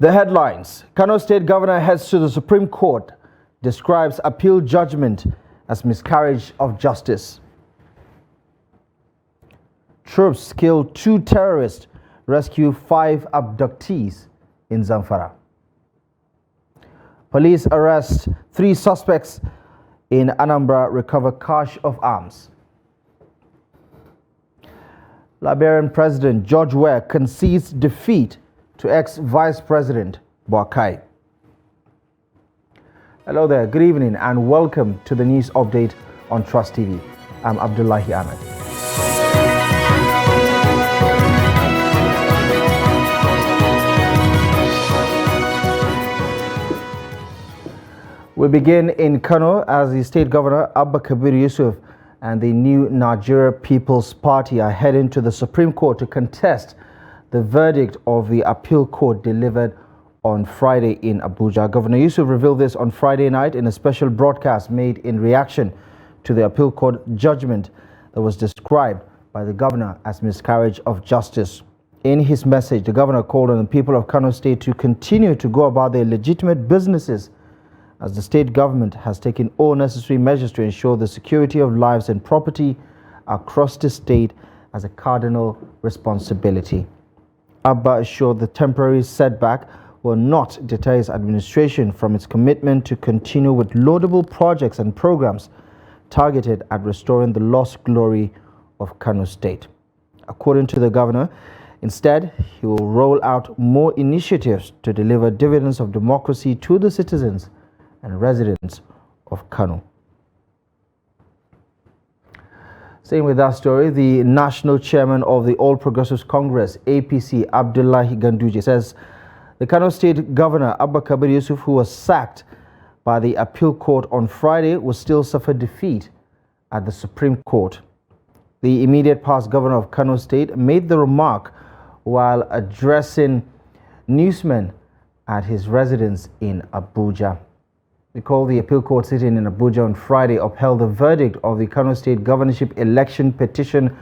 The headlines: Kano State Governor heads to the Supreme Court, describes appeal judgment as miscarriage of justice. Troops kill 2 terrorists, rescue 5 abductees in Zamfara. Police arrest 3 suspects in Anambra, recover cache of arms. Liberian President George Weah concedes defeat to ex-Vice President Boakai. Hello there, good evening and welcome to the news update on Trust TV. I'm Abdullahi Ahmed. We begin in Kano as the state governor Abba Kabir Yusuf and the new Nigeria People's Party are heading to the Supreme Court to contest the verdict of the appeal court delivered on Friday in Abuja. Governor Yusuf revealed this on Friday night in a special broadcast made in reaction to the appeal court judgment that was described by the governor as miscarriage of justice. In his message, the governor called on the people of Kano State to continue to go about their legitimate businesses as the state government has taken all necessary measures to ensure the security of lives and property across the state as a cardinal responsibility. Abba assured the temporary setback will not deter his administration from its commitment to continue with laudable projects and programs targeted at restoring the lost glory of Kano State. According to the governor, instead, he will roll out more initiatives to deliver dividends of democracy to the citizens and residents of Kano. Staying with that story, the national chairman of the All Progressives Congress, APC, Abdullahi Ganduje, says the Kano State Governor Abba Kabir Yusuf, who was sacked by the appeal court on Friday, will still suffer defeat at the Supreme Court. The immediate past governor of Kano State made the remark while addressing newsmen at his residence in Abuja. Recall the appeal court sitting in Abuja on Friday upheld the verdict of the Kano State Governorship Election Petition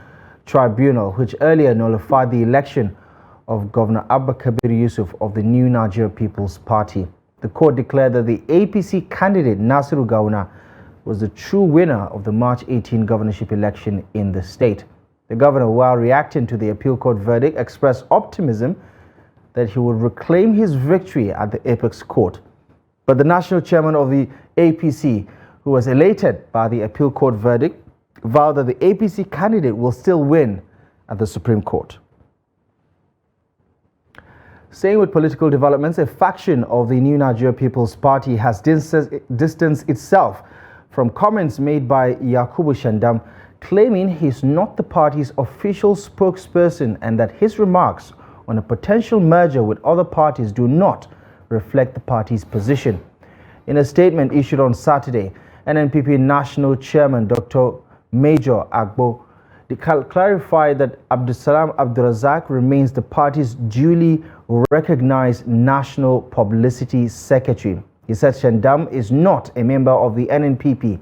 Tribunal, which earlier nullified the election of Governor Abba Kabir Yusuf of the new Nigeria People's Party. The court declared that the APC candidate Nasiru Gawuna was the true winner of the March 18 governorship election in the state. The governor, while reacting to the appeal court verdict, expressed optimism that he would reclaim his victory at the apex court. But the national chairman of the APC, who was elated by the appeal court verdict, vowed that the APC candidate will still win at the Supreme Court. Staying with political developments, a faction of the new Nigeria People's Party has distanced itself from comments made by Yakubu Shandam, claiming he's not the party's official spokesperson and that his remarks on a potential merger with other parties do not reflect the party's position. In a statement issued on Saturday, NNPP National Chairman Dr. Major Agbo clarified that Abdusalam Abdurazak remains the party's duly recognized national publicity secretary. He said Shandam is not a member of the NNPP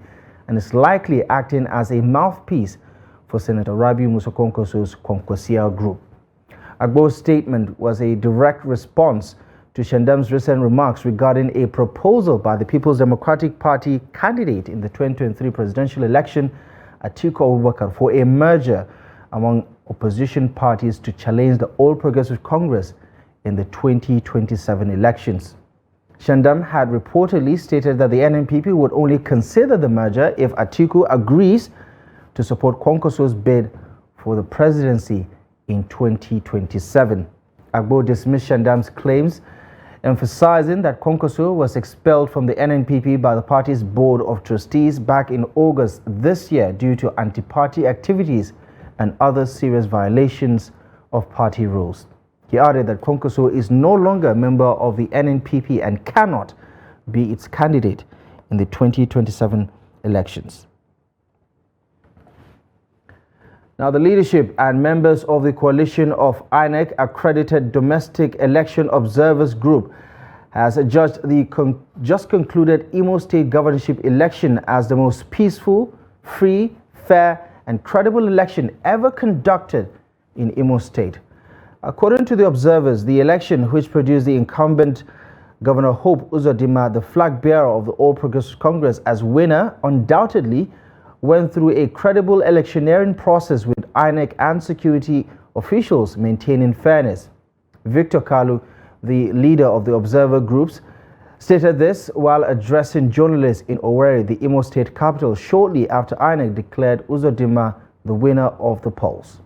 and is likely acting as a mouthpiece for Senator Rabiu Musa Kwankwaso's Kwankwasia group. Agbo's statement was a direct response to Shandam's recent remarks regarding a proposal by the People's Democratic Party candidate in the 2023 presidential election, Atiku Abubakar, for a merger among opposition parties to challenge the All Progressive Congress in the 2027 elections. Shandam had reportedly stated that the NNPP would only consider the merger if Atiku agrees to support Kwankwaso's bid for the presidency in 2027. Agbo dismissed Shandam's claims, emphasizing that Kwankwaso was expelled from the NNPP by the party's board of trustees back in August this year due to anti-party activities and other serious violations of party rules. He added that Kwankwaso is no longer a member of the NNPP and cannot be its candidate in the 2027 elections. Now, the leadership and members of the coalition of INEC accredited domestic election observers group has judged the just concluded Imo State governorship election as the most peaceful, free, fair and credible election ever conducted in Imo State. According to the observers, the election, which produced the incumbent Governor Hope Uzodinma, the flag bearer of the All Progressive Congress, as winner, undoubtedly went through a credible electioneering process with INEC and security officials maintaining fairness. Victor Kalu, the leader of the observer groups, stated this while addressing journalists in Owerri, the Imo State capital, shortly after INEC declared Uzodinma the winner of the polls.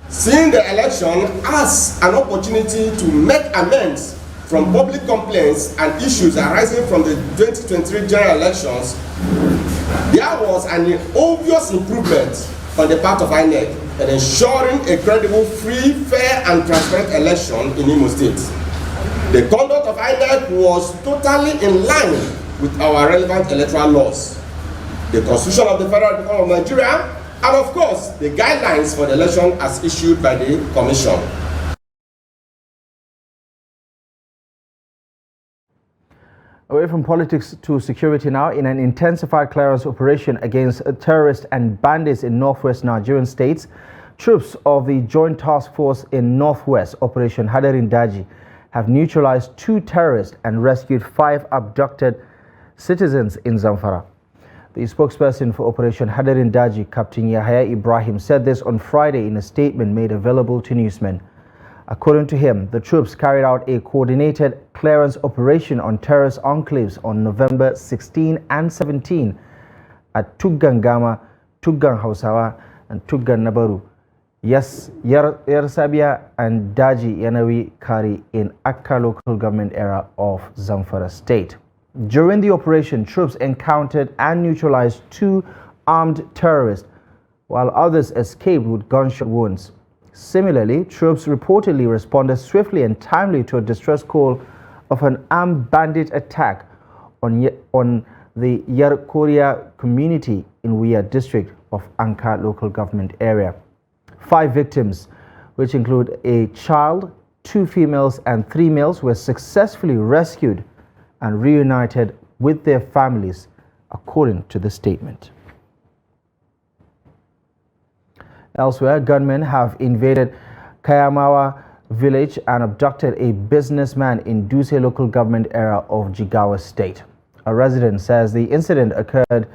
Seeing the election as an opportunity to make amends from public complaints and issues arising from the 2023 general elections, there was an obvious improvement on the part of INEC in ensuring a credible, free, fair and transparent election in Imo State. The conduct of INEC was totally in line with our relevant electoral laws, the Constitution of the Federal Republic of Nigeria, and of course, the guidelines for the election as issued by the Commission. Away from politics to security now, in an intensified clearance operation against terrorists and bandits in northwest Nigerian states, troops of the Joint Task Force in Northwest, Operation Hadarin Daji, have neutralized 2 terrorists and rescued 5 abducted citizens in Zamfara. The spokesperson for Operation Hadarin Daji, Captain Yahya Ibrahim, said this on Friday in a statement made available to newsmen. According to him, the troops carried out a coordinated clearance operation on terrorist enclaves on November 16 and 17 at Tuggangama, Tuggan Hausawa, and Tuggan Nabaru, Yarsabia and Daji Yanawi Kari in Akka local government area of Zamfara state. During the operation, troops encountered and neutralized 2 armed terrorists, while others escaped with gunshot wounds. Similarly, troops reportedly responded swiftly and timely to a distress call of an armed bandit attack on the Yarkoria community in Wuya district of Anka local government area. 5 victims, which include a child, 2 females and 3 males, were successfully rescued and reunited with their families, according to the statement. Elsewhere, gunmen have invaded Kayamawa village and abducted a businessman in Duse local government area of Jigawa state. A resident says the incident occurred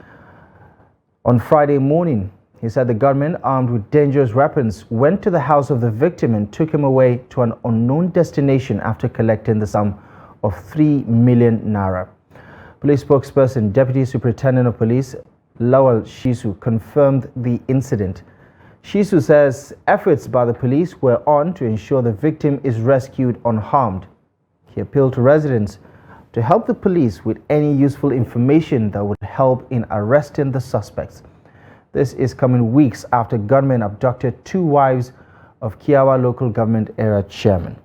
on Friday morning. He said the gunmen, armed with dangerous weapons, went to the house of the victim and took him away to an unknown destination after collecting the sum of 3 million naira. Police spokesperson, Deputy Superintendent of Police Lawal Shisu, confirmed the incident. Shisu says efforts by the police were on to ensure the victim is rescued unharmed. He appealed to residents to help the police with any useful information that would help in arresting the suspects. This is coming weeks after gunmen abducted 2 wives of Kiawa local government area chairman.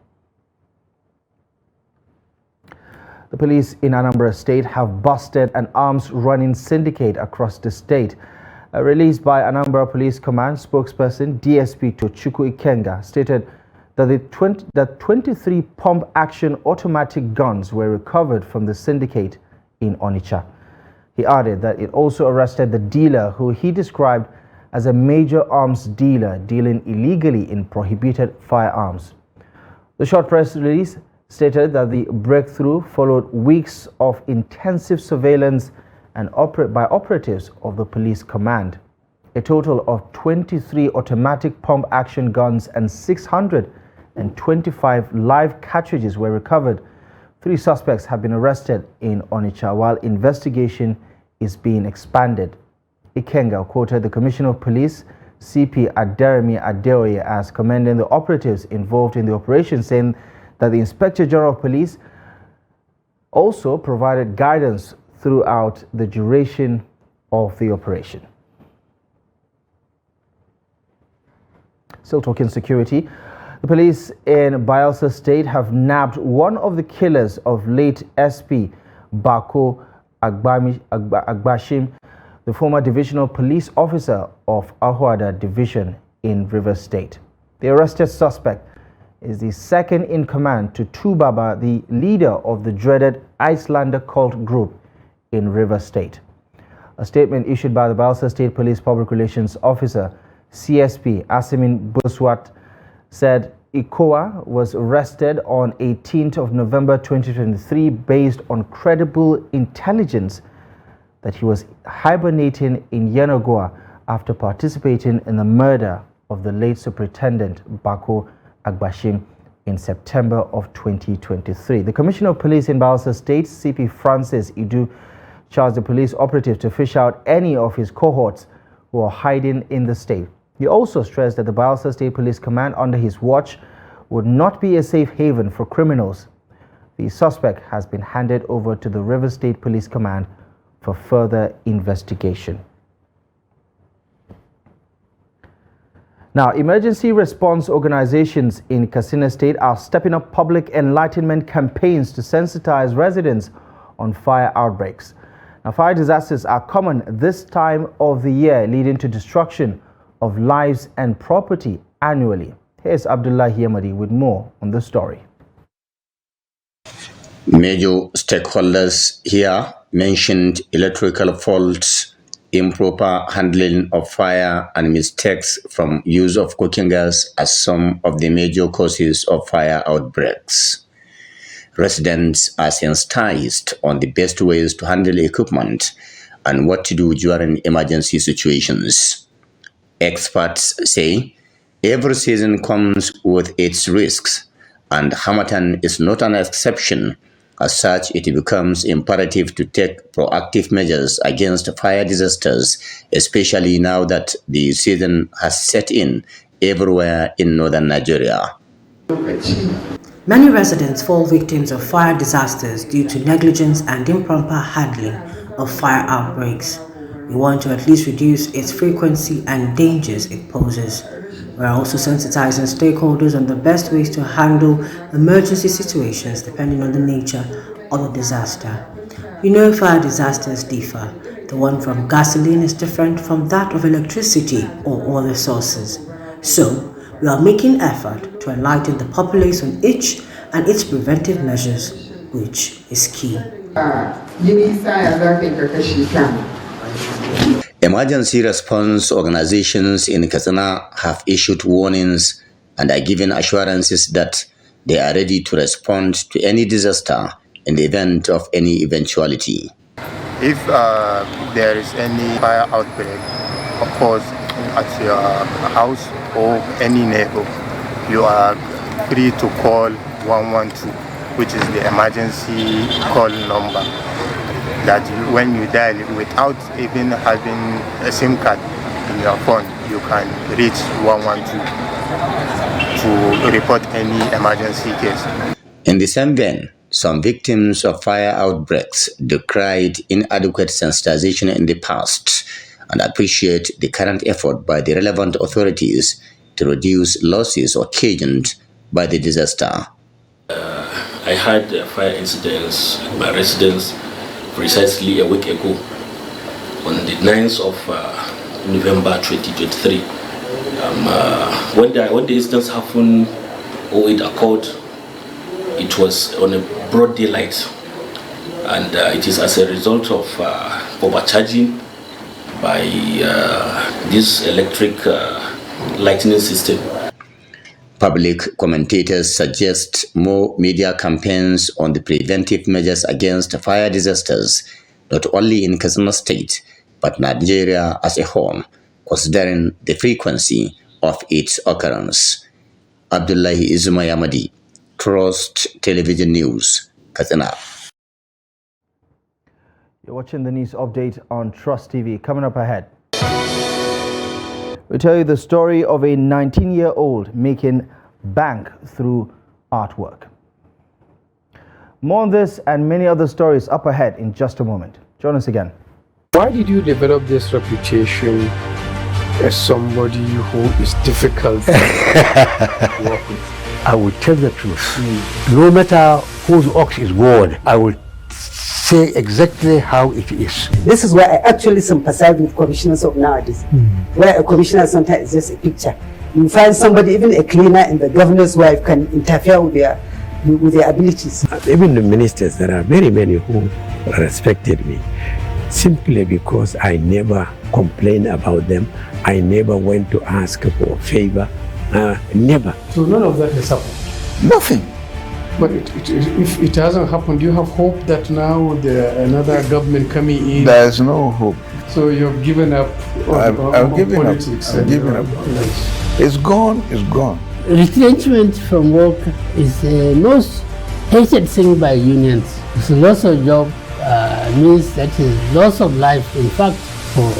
The police in Anambra State have busted an arms-running syndicate across the state. Released by Anambra Police Command spokesperson DSP Tochukwu Ikenga stated that 23 pump-action automatic guns were recovered from the syndicate in Onitsha. He added that it also arrested the dealer, who he described as a major arms dealer dealing illegally in prohibited firearms. The short press release stated that the breakthrough followed weeks of intensive surveillance and by operatives of the police command. A total of 23 automatic pump-action guns and 625 live cartridges were recovered. 3 suspects have been arrested in Onitsha while investigation is being expanded. Ikenga quoted the Commissioner of Police, CP Aderemi Adeoye, as commending the operatives involved in the operation, saying that the Inspector General of Police also provided guidance throughout the duration of the operation. Still talking security, the police in Bayelsa State have nabbed one of the killers of late SP Bako Agbashim, the former divisional police officer of Ahuada Division in Rivers State. The arrested suspect is the second in command to Tubaba, the leader of the dreaded Icelander cult group in Rivers State. A statement issued by the Bayelsa State Police Public Relations Officer, CSP Asimin Buswat, said Ikowa was arrested on 18th of November 2023 based on credible intelligence that he was hibernating in Yenagoa after participating in the murder of the late Superintendent Bako Agbashim in September of 2023. The Commissioner of Police in Bayelsa State, CP Francis Idu, charged the police operative to fish out any of his cohorts who are hiding in the state. He also stressed that the Bayelsa State Police Command under his watch would not be a safe haven for criminals. The suspect has been handed over to the River State Police Command for further investigation. Now, emergency response organizations in Katsina State are stepping up public enlightenment campaigns to sensitize residents on fire outbreaks. Now, fire disasters are common this time of the year, leading to destruction of lives and property annually. Here's Abdullah Yamadi with more on the story. Major stakeholders here mentioned electrical faults, improper handling of fire, and mistakes from use of cooking gas as some of the major causes of fire outbreaks. Residents are sensitized on the best ways to handle equipment and what to do during emergency situations. Experts say every season comes with its risks, and Harmattan is not an exception. As such, it becomes imperative to take proactive measures against fire disasters, especially now that the season has set in everywhere in northern Nigeria. Many residents fall victims of fire disasters due to negligence and improper handling of fire outbreaks. We want to at least reduce its frequency and dangers it poses. We are also sensitizing stakeholders on the best ways to handle emergency situations depending on the nature of the disaster. You know, fire disasters differ. The one from gasoline is different from that of electricity or other sources. So, we are making effort to enlighten the populace on each and its preventive measures, which is key. Emergency response organizations in Katsina have issued warnings and are given assurances that they are ready to respond to any disaster in the event of any eventuality. If there is any fire outbreak, of course, at your house or any neighbor, you are free to call 112, which is the emergency call number. That when you dial it without even having a SIM card in your phone, you can reach 112 to report any emergency case. In the same vein, some victims of fire outbreaks decried inadequate sensitization in the past and appreciate the current effort by the relevant authorities to reduce losses occasioned by the disaster. I had fire incidents in my residence precisely a week ago, on the 9th of November 2023. When the incident happened, or it occurred, it was on a broad daylight, and it is as a result of overcharging by this electric lighting system. Public commentators suggest more media campaigns on the preventive measures against fire disasters, not only in Katsina State, but Nigeria as a whole, considering the frequency of its occurrence. Abdullahi Yamadi, Trust Television News, Katsina. You're watching the news update on Trust TV. Coming up ahead, we tell you the story of a 19-year-old making bank through artwork. More on this and many other stories up ahead in just a moment. Join us again. Why did you develop this reputation as somebody who is difficult to work with? I will tell the truth. No matter whose ox is gored, I will say exactly how it is. This is where I actually sympathize with commissioners of nowadays. Where a commissioner sometimes is just a picture. You find somebody, even a cleaner and the governor's wife, can interfere with their abilities. Even the ministers, there are very many who respected me. simply because I never complained about them. I never went to ask for a favor. Never. So none of that has happened? Nothing. But if it hasn't happened, do you have hope that now another government coming in? There's no hope. So you've given up on given politics? I've given up. It's gone, it's gone. Retrenchment from work is the most hated thing by unions. It's loss of job, means that is loss of life, in fact, for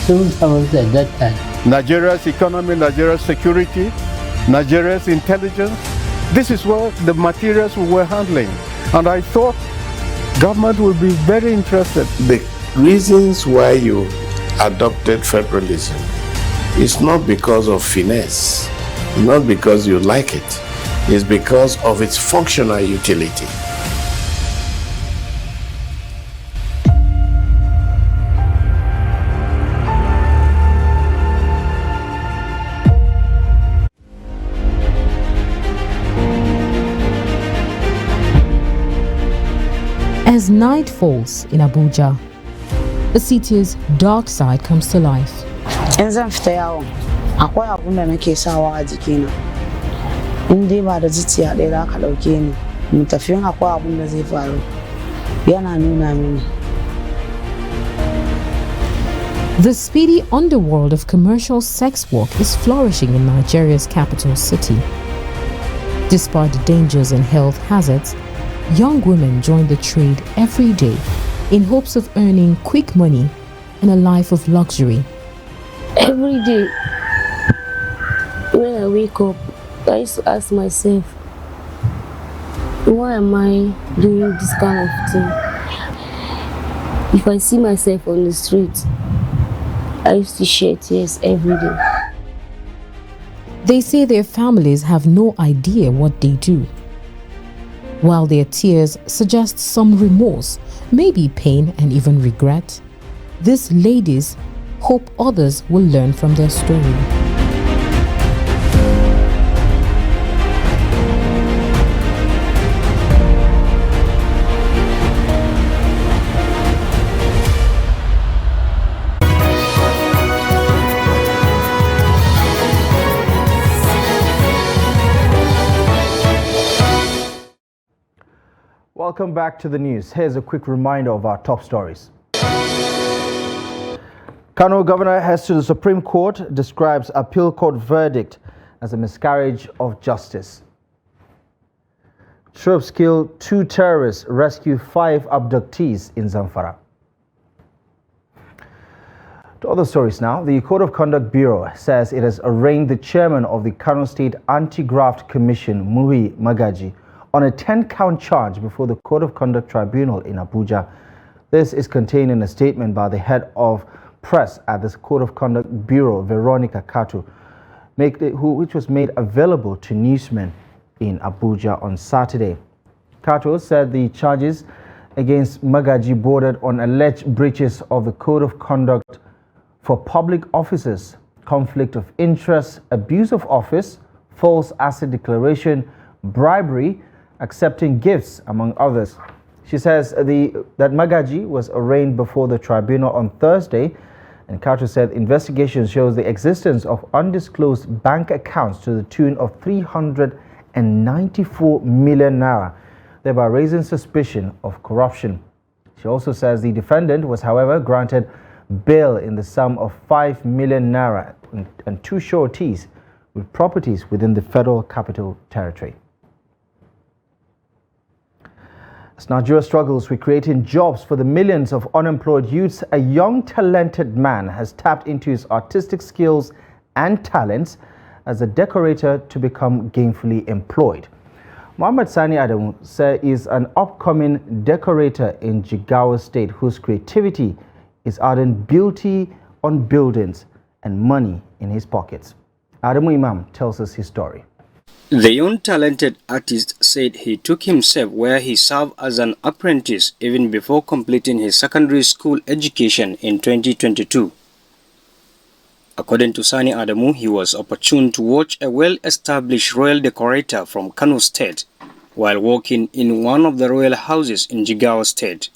civil servants at that time. Nigeria's economy, Nigeria's security, Nigeria's intelligence. This is what the materials we were handling. And I thought government would be very interested. The reasons why you adopted federalism is not because of finesse, not because you like it. It's because of its functional utility. As night falls in Abuja, the city's dark side comes to life. In zan fita yawo, akwai abun da nake sawa a jikina. In dai ba da zuciya ɗaya za ka ɗauke ni, mu tafi akwai abun da zai faru. Yana nuna mini. The speedy underworld of commercial sex work is flourishing in Nigeria's capital city. Despite the dangers and health hazards, young women join the trade every day in hopes of earning quick money and a life of luxury. Every day, when I wake up, I used to ask myself, why am I doing this kind of thing? If I see myself on the street, I used to shed tears every day. They say their families have no idea what they do, while their tears suggest some remorse, maybe pain and even regret. These ladies hope others will learn from their story. Welcome back to the news. Here's a quick reminder of our top stories. Kano governor heads to the Supreme Court, describes appeal court verdict as a miscarriage of justice. Troops kill 2 terrorists, rescue 5 abductees in Zamfara. To other stories now, the Code of Conduct Bureau says it has arraigned the chairman of the Kano State Anti-Graft Commission, Muhi Magaji, on a 10-count charge before the Code of Conduct Tribunal in Abuja. This is contained in a statement by the head of press at the Code of Conduct Bureau, Veronica Katu, which was made available to newsmen in Abuja on Saturday. Katu said the charges against Magaji bordered on alleged breaches of the Code of Conduct for public officers, conflict of interest, abuse of office, false asset declaration, bribery, accepting gifts, among others. She says that Magaji was arraigned before the tribunal on Thursday, and Katu said investigation shows the existence of undisclosed bank accounts to the tune of 394 million naira, thereby raising suspicion of corruption. She also says the defendant was, however, granted bail in the sum of 5 million naira and 2 sureties with properties within the Federal Capital Territory. As Nigeria struggles with creating jobs for the millions of unemployed youths, a young talented man has tapped into his artistic skills and talents as a decorator to become gainfully employed. Muhammad Sani Adamu is an upcoming decorator in Jigawa State whose creativity is adding beauty on buildings and money in his pockets. Adamu Imam tells us his story. The young talented artist said he took himself where he served as an apprentice even before completing his secondary school education in 2022. According to Sani Adamu, he was opportune to watch a well-established royal decorator from Kano State while working in one of the royal houses in Jigawa State.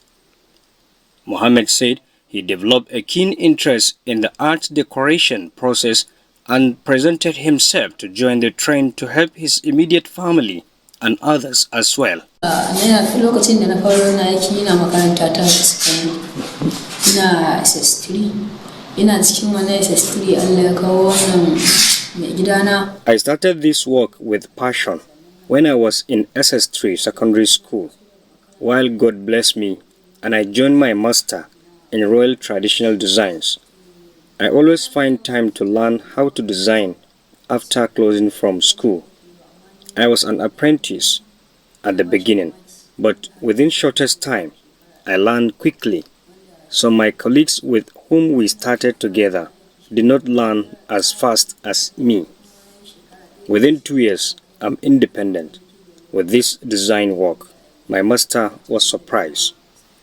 Mohammed said he developed a keen interest in the art decoration process and presented himself to join the trend to help his immediate family and others as well. Lokacin da na faro na aiki ina makaranta ta ina SS3 ina cikin wannan SS3 Allah ya kawo wannan mai gidana. I started this work with passion when I was in SS3 secondary school, while God blessed me and I joined my master in Royal Traditional Designs. I always find time to learn how to design after closing from school. I was an apprentice at the beginning, but within shortest time, I learned quickly. So my colleagues with whom we started together did not learn as fast as me. Within 2 years, I'm independent. With this design work, my master was surprised.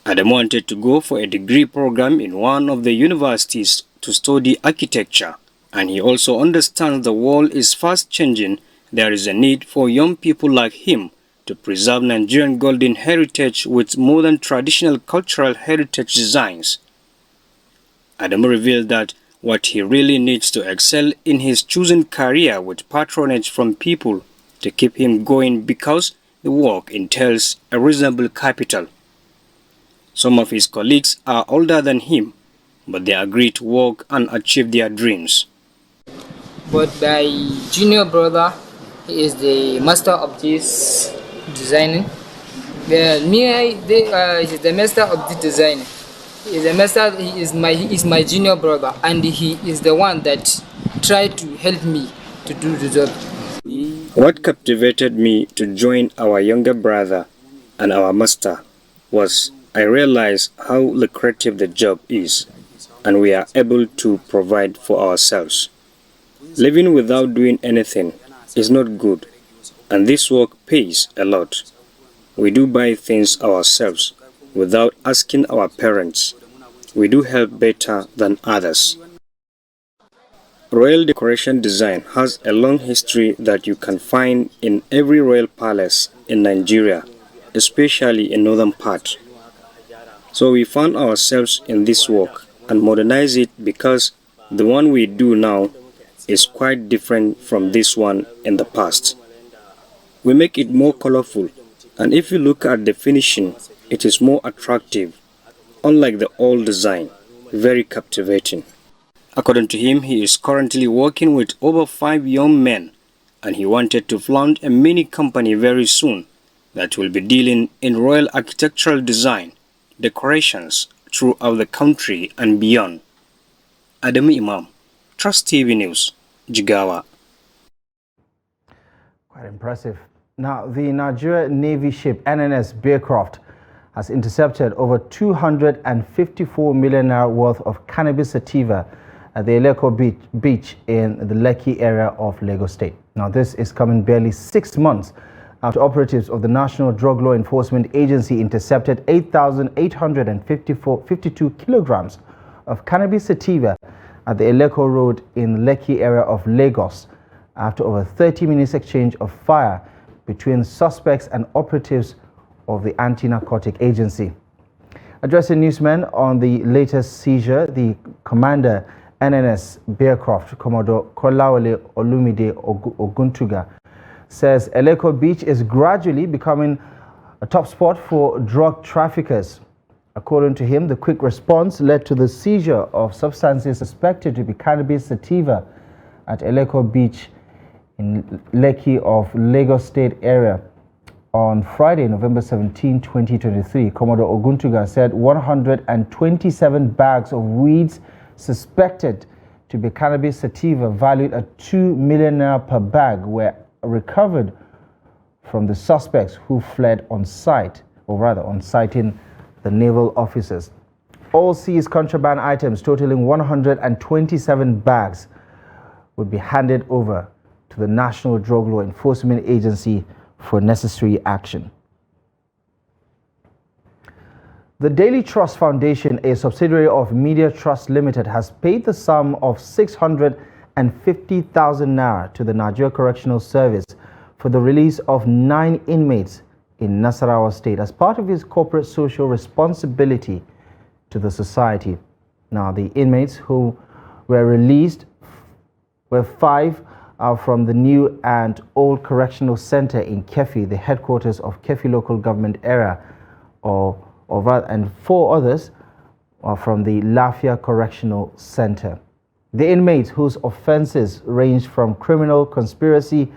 Adam wanted to go for a degree program in one of the universities to study architecture, and he also understands the world is fast changing. There is a need for young people like him to preserve Nigerian golden heritage with modern traditional cultural heritage designs. Adam revealed that what he really needs to excel in his chosen career with patronage from people to keep him going because the work entails a reasonable capital. Some of his colleagues are older than him, but they agree to work and achieve their dreams. But my junior brother is the master of this designing. He's the master of this design. He is my junior brother, and he is the one that tried to help me to do the job. What captivated me to join our younger brother and our master was I realized how lucrative the job is, and we are able to provide for ourselves. Living without doing anything is not good, and this work pays a lot. We do buy things ourselves without asking our parents. We do help better than others. Royal decoration design has a long history that you can find in every royal palace in Nigeria, especially in northern part. So we found ourselves in this work and modernize it because the one we do now is quite different from this one in the past. We make it more colorful, and if you look at the finishing, it is more attractive, unlike the old design, very captivating. According to him, he is currently working with over 5 young men, and he wanted to found a mini company very soon that will be dealing in royal architectural design, decorations throughout the country and beyond. Adam Imam, Trust TV News, Jigawa. Quite impressive. Now, the Nigeria Navy ship NNS Bearcraft has intercepted over 254 million naira worth of cannabis sativa at the Eleko beach in the Lekki area of Lagos State. Now, this is coming barely 6 months after operatives of the National Drug Law Enforcement Agency intercepted 8,852 kilograms of cannabis sativa at the Eleko Road in Lekki area of Lagos after over 30 minutes exchange of fire between suspects and operatives of the anti-narcotic agency. Addressing newsmen on the latest seizure, the commander NNS Bearcraft, Commodore Kolawole Olumide Oguntuga, says Eleko Beach is gradually becoming a top spot for drug traffickers. According to him, the quick response led to the seizure of substances suspected to be cannabis sativa at Eleko Beach in Lekki of Lagos State area. On Friday, November 17, 2023, Commodore Oguntuga said 127 bags of weeds suspected to be cannabis sativa valued at 2 million naira per bag were recovered from the suspects who fled on sight, or rather on sighting the naval officers. All seized contraband items totaling 127 bags would be handed over to the National Drug Law Enforcement Agency for necessary action. The Daily Trust Foundation, a subsidiary of Media Trust Limited, has paid the sum of 650,000 naira to the Nigeria Correctional Service for the release of 9 inmates in Nasarawa State as part of his corporate social responsibility to the society. Now, the inmates who were released were 5 from the new and old correctional center in Kefi, the headquarters of Kefi local government area, and 4 others are from the Lafia Correctional Center. The inmates, whose offenses ranged from criminal conspiracy,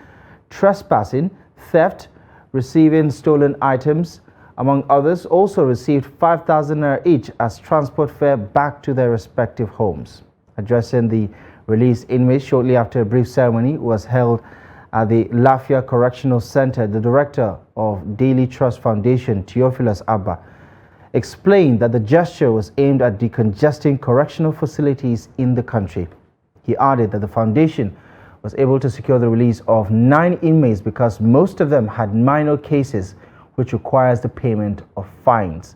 trespassing, theft, receiving stolen items, among others, also received 5,000 naira each as transport fare back to their respective homes. Addressing the released inmates shortly after a brief ceremony was held at the Lafia Correctional Center, the director of Daily Trust Foundation, Theophilus Abba, explained that the gesture was aimed at decongesting correctional facilities in the country. He added that the foundation was able to secure the release of 9 inmates because most of them had minor cases which requires the payment of fines.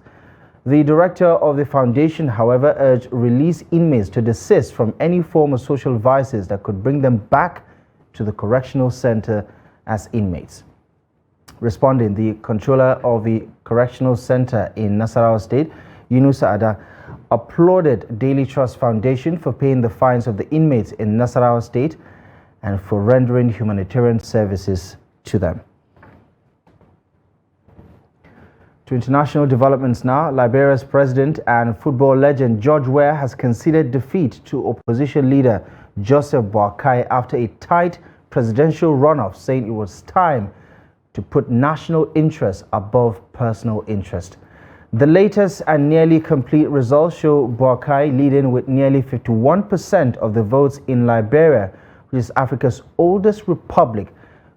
The director of the foundation, however, urged released inmates to desist from any form of social vices that could bring them back to the correctional center as inmates. Responding, the controller of the correctional center in Nasarawa State, Yunusa Ada, applauded Daily Trust Foundation for paying the fines of the inmates in Nasarawa State and for rendering humanitarian services to them. To international developments now, Liberia's president and football legend George Weah has conceded defeat to opposition leader Joseph Boakai after a tight presidential runoff, saying it was time to put national interest above personal interest. The latest and nearly complete results show Boakai leading with nearly 51% of the votes in Liberia, which is Africa's oldest republic,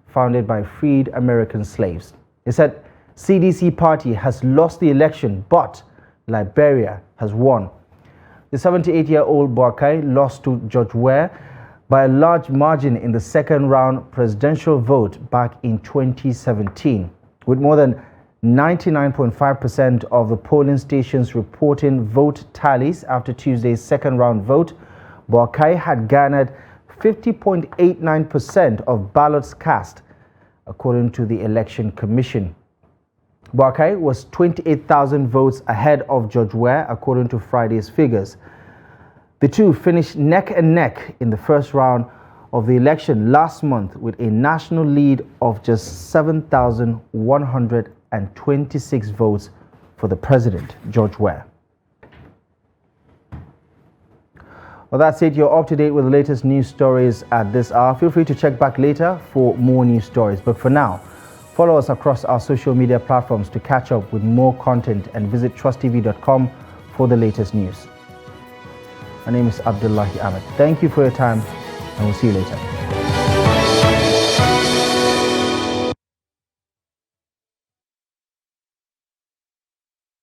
founded by freed American slaves. He said CDC party has lost the election, but Liberia has won. The 78-year-old Boakai lost to George Weah by a large margin in the second round presidential vote back in 2017. With more than 99.5% of the polling stations reporting vote tallies after Tuesday's second round vote, Boakai had garnered 50.89% of ballots cast, according to the Election Commission. Boakai was 28,000 votes ahead of George Weah, according to Friday's figures. The two finished neck and neck in the first round of the election last month with a national lead of just 7,126 votes for the president, George Weah. Well, that's it. You're up to date with the latest news stories at this hour. Feel free to check back later for more news stories. But for now, follow us across our social media platforms to catch up with more content and visit trusttv.com for the latest news. My name is Abdullahi Ahmed. Thank you for your time and we'll see you later.